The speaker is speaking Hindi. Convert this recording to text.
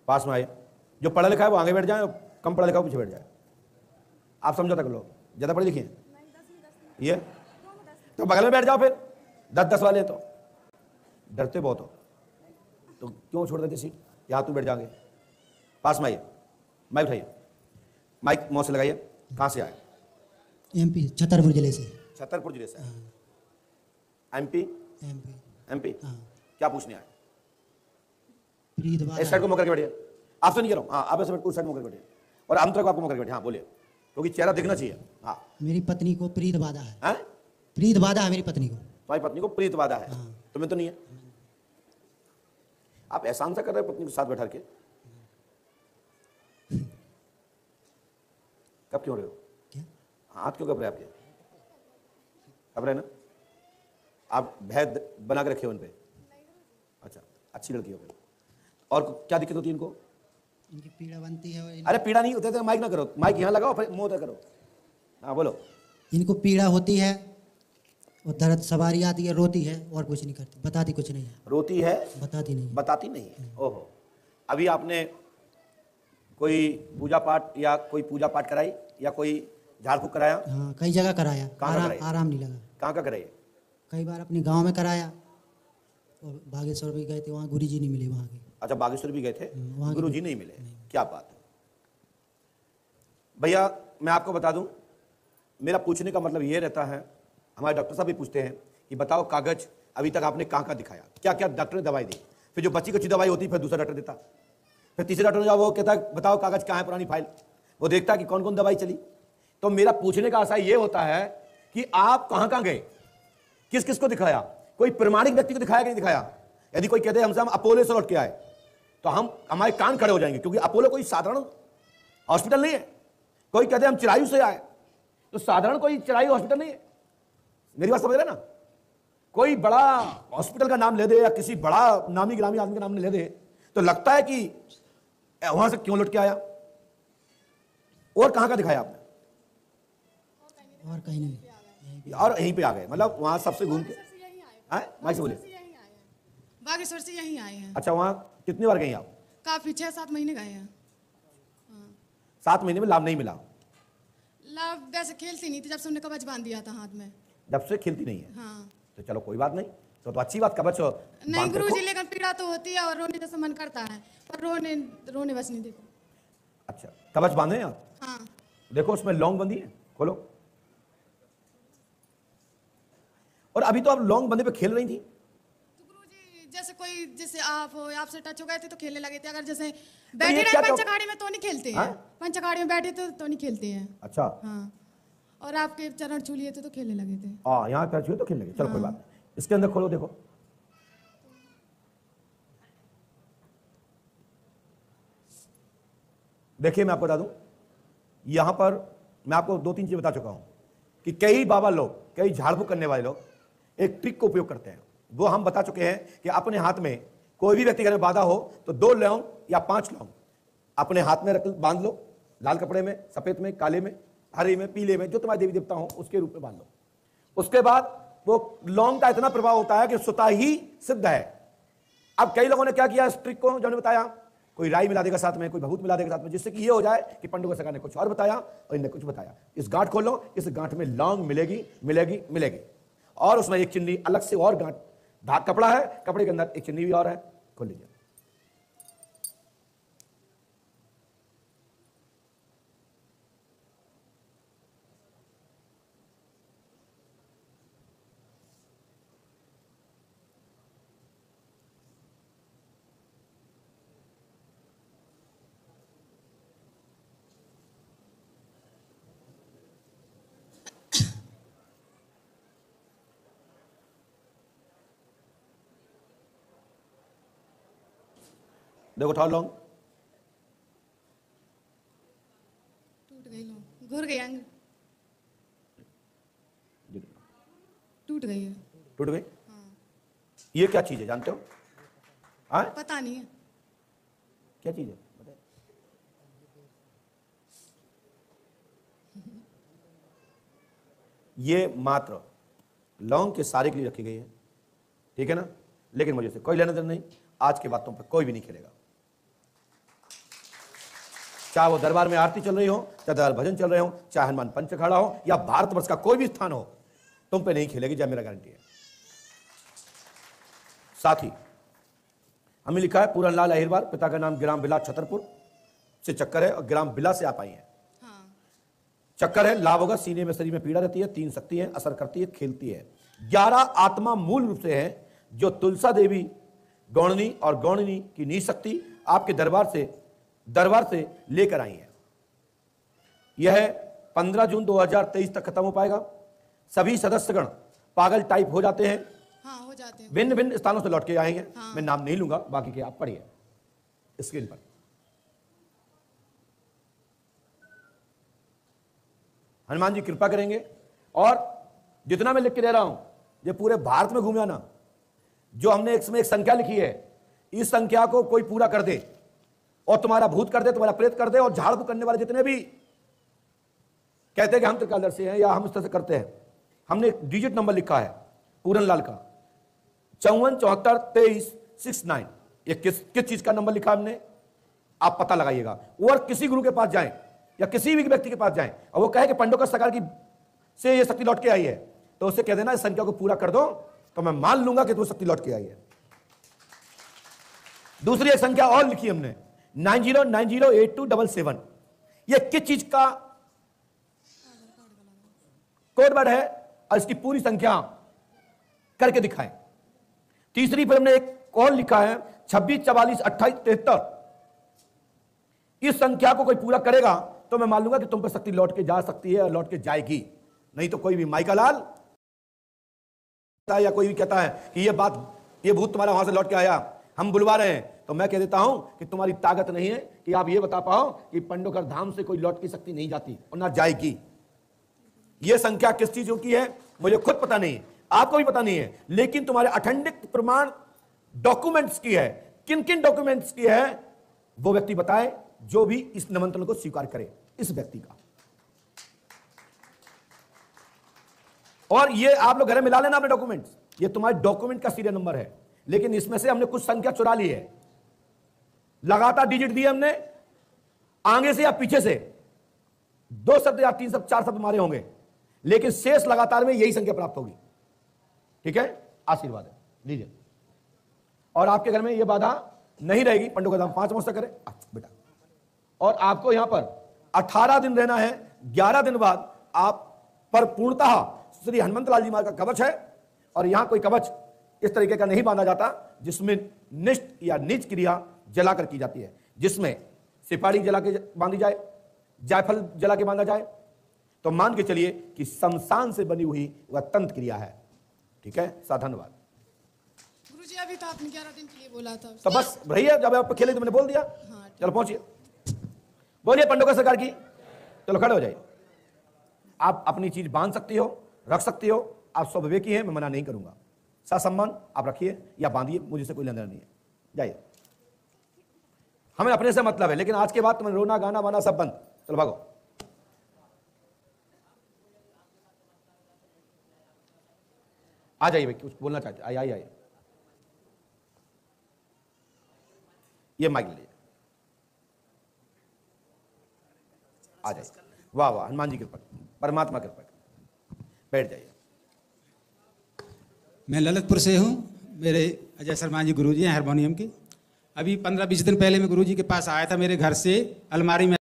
पास में आइए। जो पढ़ा लिखा है वो आगे बैठ जाए, कम पढ़ा लिखा है पीछे बैठ जाए। आप समझौता कर लो, ज़्यादा पढ़े लिखे हैं ये तो बगल में बैठ जाओ। फिर 10-10 वाले तो डरते बहुत हो, तो क्यों छोड़ देते सीट? यहाँ तू बैठ जाएंगे। पास में आइए, माइक उठाइए, माइक मुँह से लगाइए। कहाँ से आए? MP, छतरपुर जिले से। छतरपुर जिले से। MP? MP? क्या पूछने आए? इस साइड को मुँह करके बैठिए। आपसे नहीं कह रहा हूँ, हाँ आप ऐसे उस साइड मुँह करके बैठिए, और हम तक आपको मुँह करके बैठिए। हाँ बोलिए, क्योंकि चेहरा दिखना चाहिए। हाँ, मेरी पत्नी को प्रीत बाधा है। हैं? प्रीत बाधा है मेरी पत्नी को। तुम्हारी पत्नी को प्रीत बाधा है, तुम्हें तो नहीं है। आप एहसान सा कर रहे हो पत्नी के साथ बैठा के? कब क्यों रहे हो? क्या? हाथ क्यों कब रहे आपके? कब रहे ना? आप भय बना के रखे हो उन पे? अच्छा, अच्छी लड़की हो गई। और क्या दिक्कत होती है इनको? इनकी पीड़ा बनती है। अरे पीड़ा नहीं होते तो माइक ना करो, माइक यहाँ लगाओ, फिर मुंह तक करो। हाँ बोलो। इनको पीड़ा होती है और दर्द सवारी आती है, रोती है और कुछ नहीं करती, बताती कुछ नहीं है। रोती है, बताती नहीं। बताती नहीं है। ओहो, अभी आपने कोई पूजा पाठ या कोई पूजा पाठ कराई या कोई झाड़ फूक कराया? हाँ, कई जगह कराया, कराया? आराम नहीं लगा। कहाँ का कराइए? कई बार अपने गांव में कराया और बागेश्वर भी गए थे, वहाँ गुरुजी नहीं मिले वहाँ के। अच्छा, बागेश्वर भी गए थे, वहाँ गुरुजी नहीं मिले। क्या बात है भैया। मैं आपको बता दूं, मेरा पूछने का मतलब ये रहता है, हमारे डॉक्टर साहब भी पूछते हैं कि बताओ कागज अभी तक आपने कहाँ कहाँ दिखाया, क्या क्या डॉक्टर ने दवाई दी। फिर जो बच्ची कच्ची दवाई होती है फिर दूसरा डॉक्टर देता, फिर तीसरे डॉक्टर जाओ, वो कहता है बताओ कागज कहाँ है, पुरानी फाइल। वो देखता है कि कौन कौन दवाई चली। तो मेरा पूछने का आशय ये होता है कि आप कहाँ कहाँ गए, किस किस को दिखाया, कोई प्रमाणिक व्यक्ति को दिखाया कि नहीं दिखाया। यदि कोई कहते हैं हमसे हम अपोलो से लौट के आए, तो हमारे कान खड़े हो जाएंगे, क्योंकि अपोलो कोई साधारण हॉस्पिटल नहीं है। कोई कहते हैं हम चिरायु से आए, तो साधारण कोई चिरायु हॉस्पिटल नहीं है। मेरी बात समझ रहे ना? कोई बड़ा हॉस्पिटल का नाम ले दे या किसी बड़ा नामी ग्रामी आदमी का नाम ले दे, तो लगता है कि वहां से क्यों लौट के आया। और कहां का दिखाया आपने? और कहीं नहीं, और यहीं पे आ गए, मतलब वहां सबसे घूम के माइक से बोले बागेश्वर से यहीं आए हैं। अच्छा, वहां कितनी बार गई आप? काफी 6-7 महीने गए हैं। 7 महीने में लाभ नहीं मिला? लाभ वैसे खेलती नहीं थी, जब से उन्होंने कवच बांध दिया था हाथ में। जब से खेलती नहीं है? हाँ। तो चलो कोई बात नहीं, तो अच्छी बात, कवच नहीं गुरुजी, लेकिन पीड़ा तो होती है और रोने जैसा मन करता है, पर रोने बस नहीं देते। अच्छा, कवच बांधे हैं आप? हाँ। देखो उसमें लौंग बंधी है, खोलो। और अभी तो आप लौंग बंधे पे खेल रही थी। तो गुरुजी जैसे कोई, जैसे आप हो, आपसे टच हो गए थे तो खेलने लगे थे। अगर जैसे बैठे रहे पंचकाड़ी में तो नहीं खेलते हैं। पंचकाड़ी में बैठे थे तो नहीं खेलते हैं। अच्छा। हाँ, और आपके चरण छू लिए थे तो खेलने लगे थे। हाँ, यहाँ टच हुए तो खेलने लगे। चलो कोई बात नहीं, इसके अंदर खोलो, देखो। देखिए मैं आपको बता दूं, यहां पर मैं आपको 2-3 चीजें बता चुका हूं कि कई बाबा लोग, कई झाड़ फूक करने वाले लोग एक ट्रिक को उपयोग करते हैं। वो हम बता चुके हैं कि अपने हाथ में कोई भी व्यक्ति घर में बाधा हो तो 2 लौंग या 5 लौंग अपने हाथ में रख बांध लो, लाल कपड़े में, सफेद में, काले में, हरे में, पीले में, जो तुम्हारे देवी देवता हो उसके रूप में बांध लो। उसके बाद वो लौंग का इतना प्रभाव होता है कि स्वतः ही सिद्ध है। अब कई लोगों ने क्या किया इस ट्रिक को, जो बताया, कोई राई मिला देगा साथ में, कोई भभूत मिला देगा साथ में, जिससे कि ये हो जाए कि पंडू सरकार ने कुछ और बताया और इनने कुछ बताया। इस गांठ खोलो, इस गांठ में लौंग मिलेगी मिलेगी मिलेगी, और उसमें एक चिन्नी अलग से और गांठ, धाग कपड़ा है, कपड़े के अंदर एक चिन्नी भी और है। खोल लीजिए। देखो उठाओ लौंग। टूट गई लौंग, घुर गई अंग, टूट गई है। टूट गई? ये क्या चीज है जानते हो? हाँ, पता नहीं है क्या चीज है बताइए। ये मात्र लौंग के सारे के लिए रखी गई है, ठीक है ना? लेकिन मुझे से कोई लेना देना नहीं, आज के बातों पर कोई भी नहीं खेलेगा। चाहे वो दरबार में आरती चल रही हो, चाहे दरबार भजन चल रहे हो, चाहे हनुमान पंच अखाड़ा हो, या भारतवर्ष का कोई भी स्थान हो, तुम पे नहीं खेलेगी, जय मेरा गारंटी है। साथ ही हमें लिखा है पूरन लाल अहिरवार, पिता का नाम ग्राम बिला छतरपुर से चक्कर है, और ग्राम बिला से आप आई हैं। हाँ। चक्कर है, लाभ होगा, सीने में शरीर में पीड़ा रहती है, 3 शक्ति है, असर करती है, खेलती है। 11 आत्मा मूल रूप से है, जो तुलसा देवी गौणनी और गौणनी की नीच शक्ति आपके दरबार से लेकर आई है। यह 15 जून 2023 तक खत्म हो पाएगा। सभी सदस्यगण पागल टाइप हो जाते हैं, हाँ हो जाते हैं। भिन्न भिन्न स्थानों से लौट के आएंगे। हाँ। मैं नाम नहीं लूंगा, बाकी के आप पढ़िए स्क्रीन पर। हनुमान जी कृपा करेंगे, और जितना मैं लिख के दे रहा हूं, ये पूरे भारत में घूम जाना। जो हमने इसमें एक संख्या लिखी है, इस संख्या को कोई पूरा कर दे, और तुम्हारा भूत कर दे, तुम्हारा प्रेत कर दे, और झाड़ फूक करने वाले जितने भी कहते हैं कि हम त्रिकालदर्शी हैं या हम इस तरह से करते हैं, हमने एक डिजिट नंबर लिखा है पूरन लाल का 54742369। ये किस चीज का नंबर लिखा हमने, आप पता लगाइएगा। और किसी गुरु के पास जाएं या किसी भी व्यक्ति के पास जाएं, और वो कहे कि पंडोकर सरकार की से ये शक्ति लौट के आई है, तो उससे कह देना इस संख्या को पूरा कर दो, तो मैं मान लूंगा कि तो शक्ति लौट के आई है। दूसरी एक संख्या और लिखी हमने 90908277। ये किस चीज का कोड वर्ड है, और इसकी पूरी संख्या करके दिखाएं। तीसरी पर हमने एक और लिखा है 26442873। इस संख्या को कोई पूरा करेगा तो मैं मान लूंगा कि तुम पर शक्ति लौट के जा सकती है और लौट के जाएगी। नहीं तो कोई भी माइका लाल या कोई भी कहता है कि ये भूत तुम्हारा वहां से लौट के आया, हम बुलवा रहे हैं, तो मैं कह देता हूं कि तुम्हारी ताकत नहीं है कि आप ये बता पाओ कि पंडोकर धाम से कोई लौट की शक्ति नहीं जाती और ना जाएगी। यह संख्या किस चीजों की है मुझे खुद पता नहीं है, आपको भी पता नहीं है, लेकिन तुम्हारे अखंडित प्रमाण डॉक्यूमेंट्स की है। किन किन डॉक्यूमेंट्स की है वो व्यक्ति बताए जो भी इस निमंत्रण को स्वीकार करे, इस व्यक्ति का। और ये आप लोग घर में मिला लेना अपने डॉक्यूमेंट्स, ये तुम्हारे डॉक्यूमेंट का सीरियल नंबर है, लेकिन इसमें से हमने कुछ संख्या चुरा ली है। लगातार डिजिट दिए हमने, आगे से या पीछे से 2 शब्द या 3 शब्द 4 शब्द मारे होंगे, लेकिन शेष लगातार में यही संख्या प्राप्त होगी। ठीक है, आशीर्वाद है, लीजिए। और आपके घर में यह बाधा नहीं रहेगी, पंडों का दाम 5 वर्ष तक करे बेटा। और आपको यहां पर 18 दिन रहना है। 11 दिन बाद आप पर पूर्णतः श्री हनुमंत लाल जी महाराज का कवच है, और यहां कोई कवच इस तरीके का नहीं बांधा जाता जिसमें निष्ठ या निज क्रिया जलाकर की जाती है, जिसमें सिपाही जला के बांधी जाए, जायफल जला के बांधा जाए, तो मान के चलिए कि शमशान से बनी हुई वह तंत्र क्रिया है। ठीक है, धन्यवाद। गुरुजी अभी तो आपने 11 दिन के लिए बोला था, तो बस भैया जब आप खेले तो मैंने बोल दिया। हाँ, चलो पहुंचिए, बोलिए पंडोकर सरकार की। चलो खड़े हो जाइए। आप अपनी चीज बांध सकती हो, रख सकती हो, आप स्वविवेकी हैं, मैं मना नहीं करूंगा। सम्मान आप रखिए या बांधिए, मुझे से कोई लेना नहीं है, जाइए। हमें अपने से मतलब है, लेकिन आज के बाद तुम्हें रोना गाना वाना सब बंद। चलो भागो। आ जाइए भाई, कुछ बोलना चाहते, आइए आइए, ये माइक लीजिए, आ जाइए। वाह वाह, हनुमान जी कृपा, परमात्मा कृपा, बैठ जाइए। मैं ललितपुर से हूँ। मेरे अजय शर्मा जी गुरुजी हैं हारमोनियम के। अभी 15-20 दिन पहले मैं गुरुजी के पास आया था। मेरे घर से अलमारी में